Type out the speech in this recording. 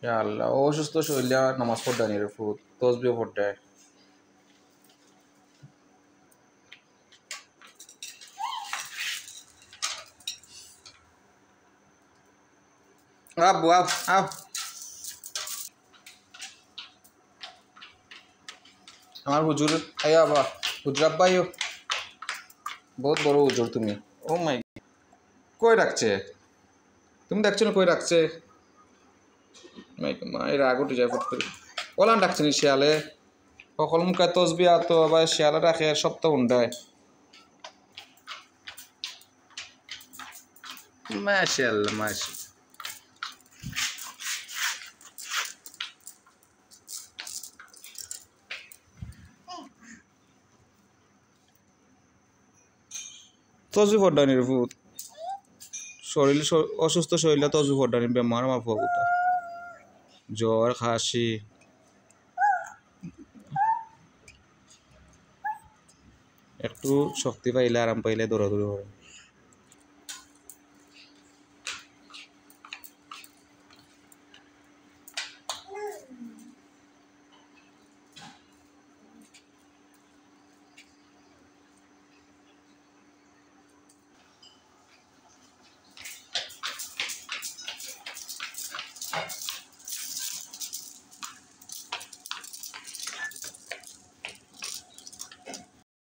ইয়া আল্লাহ অসুস্থ শরীরে নামাজ পড়ানি রে ফুট তসবিহ পড়ায় আব আব আব আমার হুজুর আয়া বা হুজুর আব্বাইও বহুত বড় হুজুর তুমি ও মাই কই রাখছে তুমি দেখছো না কই রাখছে মায়ের রাগ উঠে যায় ফুট করে ওলান ডাকছে নি শিয়ালে সকল মুখে তসবি তো আবার শিয়ালে রাখে সব তো উন্ডায় মাশাআল্লাহ মাশাআল্লাহ তসবি পড়ানি রে ফুট শরীর অসুস্থ শরীরে তসবি পড়ানি বেমার আমার ফুটা জ্বর খাসি একটু শক্তি পাইলে আরাম পাইলে দৌড়াদৌড়ি করে